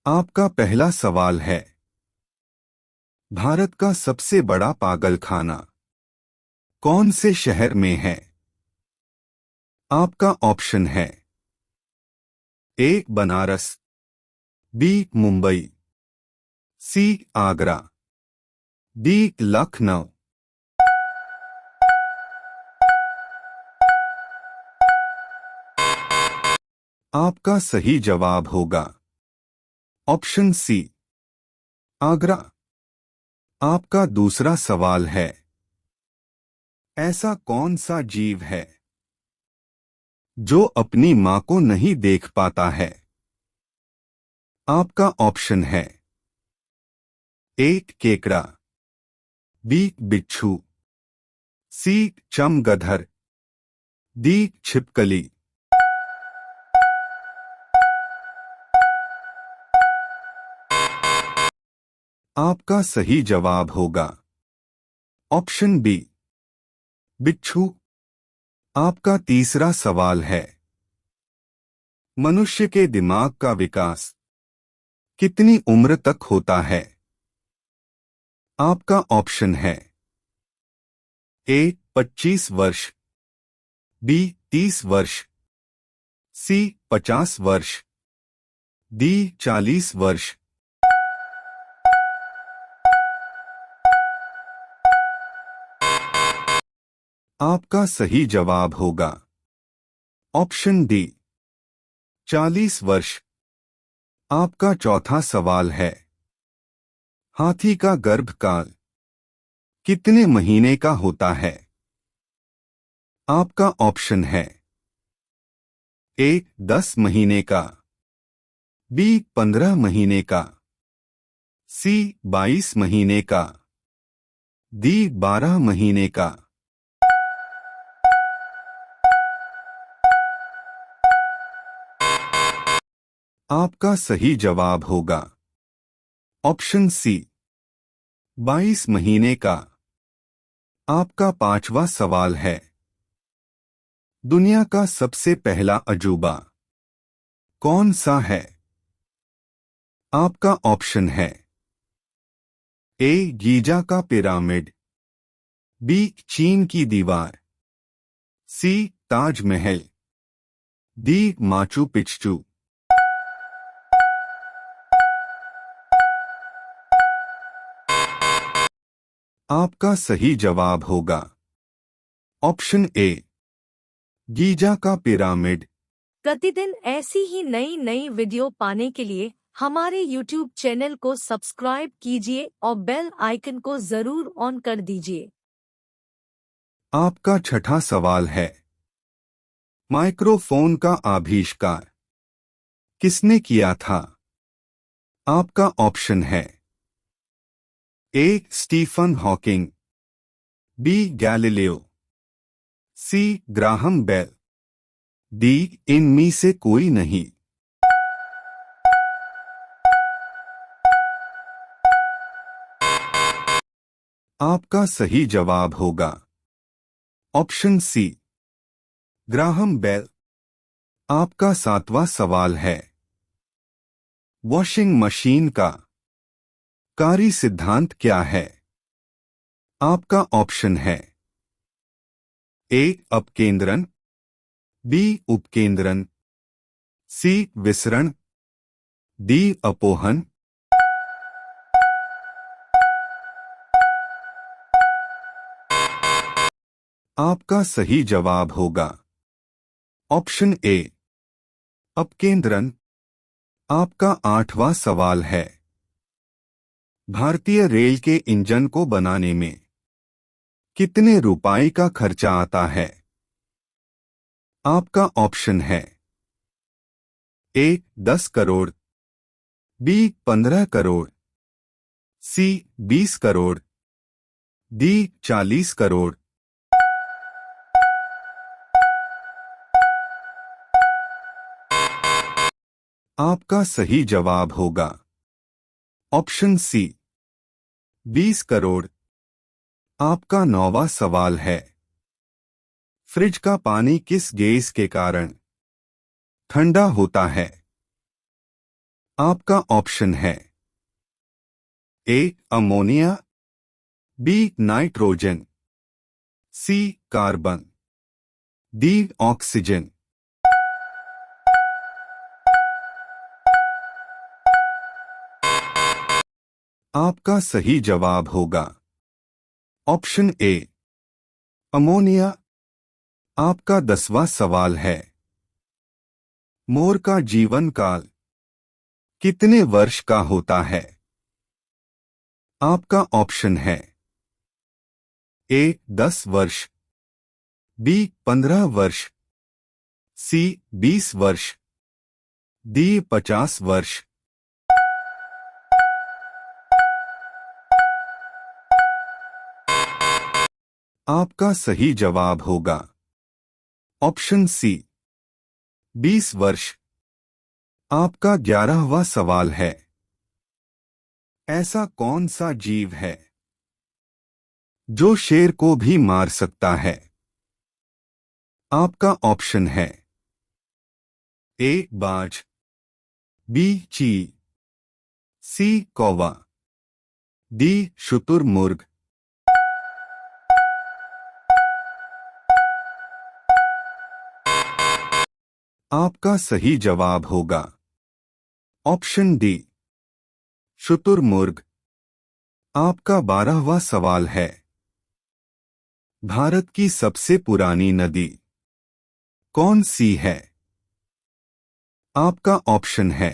आपका पहला सवाल है, भारत का सबसे बड़ा पागलखाना कौन से शहर में है? आपका ऑप्शन है ए बनारस, बी मुंबई, सी आगरा, डी लखनऊ। आपका सही जवाब होगा ऑप्शन सी आगरा। आपका दूसरा सवाल है, ऐसा कौन सा जीव है जो अपनी मां को नहीं देख पाता है? आपका ऑप्शन है ए केकड़ा, बी बिच्छू, सी चमगधर, डी छिपकली। आपका सही जवाब होगा ऑप्शन बी बिच्छू। आपका तीसरा सवाल है, मनुष्य के दिमाग का विकास कितनी उम्र तक होता है? आपका ऑप्शन है ए 25 वर्ष, बी 30 वर्ष, सी 50 वर्ष, डी 40 वर्ष। आपका सही जवाब होगा ऑप्शन डी 40 वर्ष। आपका चौथा सवाल है, हाथी का गर्भकाल कितने महीने का होता है? आपका ऑप्शन है ए 10 महीने का, बी 15 महीने का, सी 22 महीने का, डी 12 महीने का। आपका सही जवाब होगा ऑप्शन सी 22 महीने का। आपका पांचवा सवाल है, दुनिया का सबसे पहला अजूबा कौन सा है? आपका ऑप्शन है ए गीजा का पिरामिड, बी चीन की दीवार, सी ताजमहल, डी माचू पिच्चू। आपका सही जवाब होगा ऑप्शन ए गीजा का पिरामिड। प्रतिदिन ऐसी ही नई नई वीडियो पाने के लिए हमारे YouTube चैनल को सब्सक्राइब कीजिए और बेल आइकन को जरूर ऑन कर दीजिए। आपका छठा सवाल है, माइक्रोफोन का आविष्कार किसने किया था? आपका ऑप्शन है ए स्टीफन हॉकिंग, बी गैलीलियो, सी ग्राहम बेल, डी इनमें से कोई नहीं। आपका सही जवाब होगा ऑप्शन सी ग्राहम बेल। आपका सातवां सवाल है, वॉशिंग मशीन का कार्य सिद्धांत क्या है? आपका ऑप्शन है ए अपकेंद्रन, बी उपकेंद्रन, सी विसरण, डी अपोहन। आपका सही जवाब होगा ऑप्शन ए अपकेंद्रन। आपका आठवां सवाल है, भारतीय रेल के इंजन को बनाने में कितने रुपए का खर्चा आता है? आपका ऑप्शन है ए 10 करोड़, बी 15 करोड़, सी 20 करोड़, डी 40 करोड़। आपका सही जवाब होगा ऑप्शन सी 20 करोड़। आपका नौवां सवाल है, फ्रिज का पानी किस गैस के कारण ठंडा होता है? आपका ऑप्शन है A ammonia, B nitrogen, C carbon, D oxygen. आपका सही जवाब होगा ऑप्शन ए अमोनिया। आपका 10वां सवाल है, मोर का जीवन काल कितने वर्ष का होता है? आपका ऑप्शन है ए 10 वर्ष, बी 15 वर्ष, सी 20 वर्ष, डी 50 वर्ष। आपका सही जवाब होगा ऑप्शन सी 20 वर्ष। आपका 11वां सवाल है, ऐसा कौन सा जीव है जो शेर को भी मार सकता है? आपका ऑप्शन है ए बाज, बी चील, सी कौवा, डी शुतुरमुर्ग। आपका सही जवाब होगा ऑप्शन डी शुतुरमुर्ग। आपका 12वां सवाल है, भारत की सबसे पुरानी नदी कौन सी है? आपका ऑप्शन है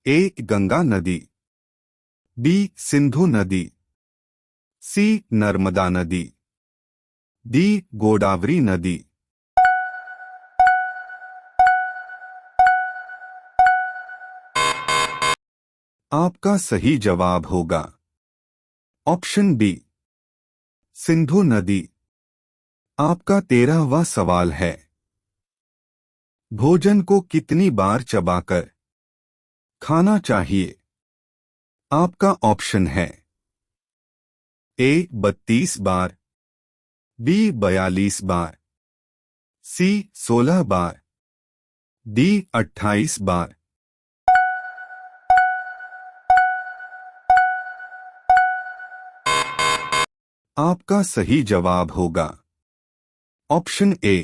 ए गंगा नदी, बी सिंधु नदी, सी नर्मदा नदी, डी गोदावरी नदी। आपका सही जवाब होगा ऑप्शन बी सिंधु नदी। आपका 13वां सवाल है, भोजन को कितनी बार चबाकर खाना चाहिए? आपका ऑप्शन है ए 32 बार, बी 42 बार, सी 16 बार, डी 28 बार। आपका सही जवाब होगा ऑप्शन ए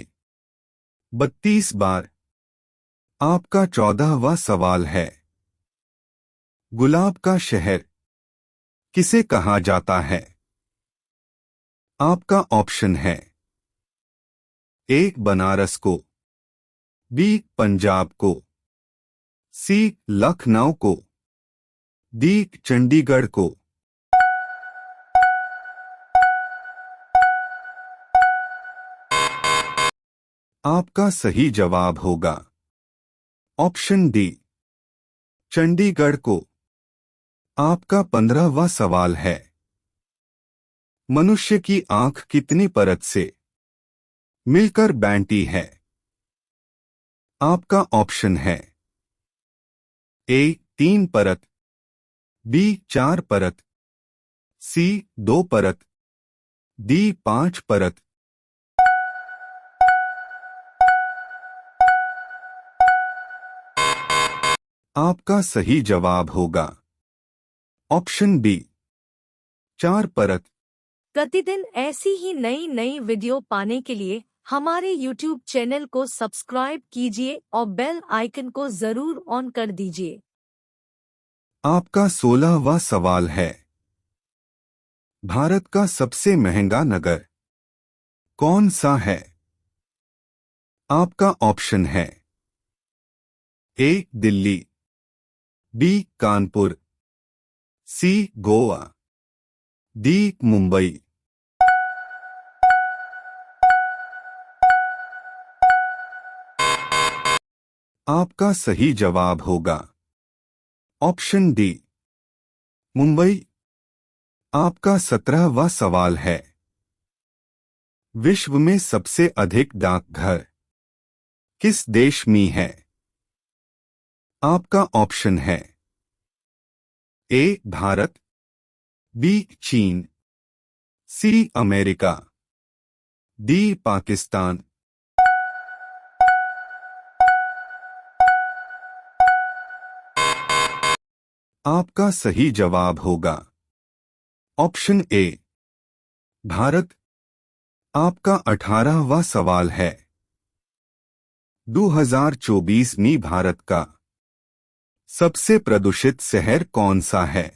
32 बार। आपका 14वां सवाल है, गुलाब का शहर किसे कहा जाता है? आपका ऑप्शन है ए बनारस को, बी पंजाब को, सी लखनऊ को, डी चंडीगढ़ को। आपका सही जवाब होगा ऑप्शन डी चंडीगढ़ को। आपका 15वां सवाल है, मनुष्य की आंख कितनी परत से मिलकर बनती है? आपका ऑप्शन है ए 3 परत, बी 4 परत, सी 2 परत, डी 5 परत। आपका सही जवाब होगा ऑप्शन बी 4 परत। प्रतिदिन ऐसी ही नई नई वीडियो पाने के लिए हमारे YouTube चैनल को सब्सक्राइब कीजिए और बेल आइकन को जरूर ऑन कर दीजिए। आपका 16वां सवाल है, भारत का सबसे महंगा नगर कौन सा है? आपका ऑप्शन है ए दिल्ली, बी कानपुर, सी गोवा, डी मुंबई। आपका सही जवाब होगा ऑप्शन डी मुंबई। आपका 17वां सवाल है, विश्व में सबसे अधिक डाकघर किस देश में है? आपका ऑप्शन है ए भारत, बी चीन, सी अमेरिका, डी पाकिस्तान। आपका सही जवाब होगा ऑप्शन ए भारत। आपका 18वां सवाल है 2024 में भारत का सबसे प्रदूषित शहर कौन सा है?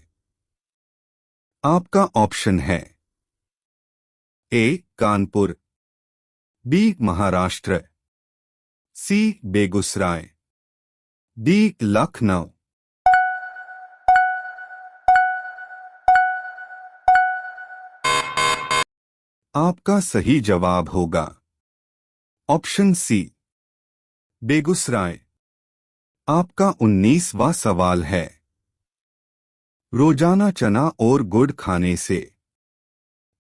आपका ऑप्शन है ए कानपुर, बी महाराष्ट्र, सी बेगूसराय, डी लखनऊ। आपका सही जवाब होगा ऑप्शन सी बेगूसराय। आपका 19वां सवाल है रोजाना चना और गुड़ खाने से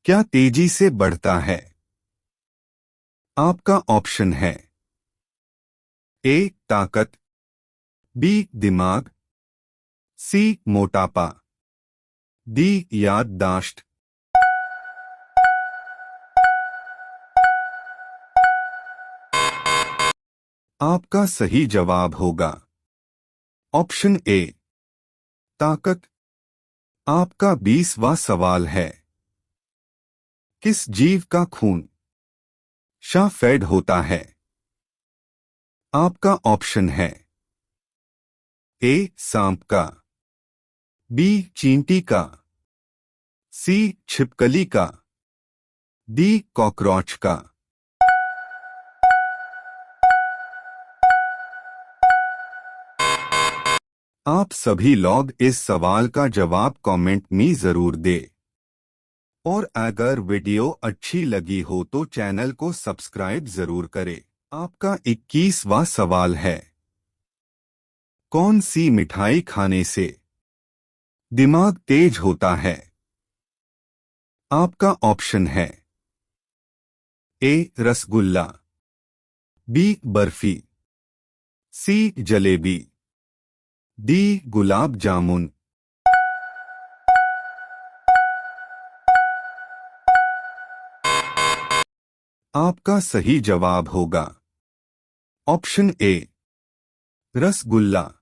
क्या तेजी से बढ़ता है? आपका ऑप्शन है ए ताकत, बी दिमाग, सी मोटापा, डी याददाश्त। आपका सही जवाब होगा ऑप्शन ए ताकत। आपका 20वां सवाल है किस जीव का खून सफेद होता है? आपका ऑप्शन है ए सांप का, बी चींटी का, सी छिपकली का, डी कॉकरोच का। आप सभी लोग इस सवाल का जवाब कमेंट में जरूर दें और अगर वीडियो अच्छी लगी हो तो चैनल को सब्सक्राइब जरूर करें। आपका 21वां सवाल है कौन सी मिठाई खाने से दिमाग तेज होता है? आपका ऑप्शन है ए रसगुल्ला, बी बर्फी, सी जलेबी, डी गुलाब जामुन। आपका सही जवाब होगा ऑप्शन ए रसगुल्ला।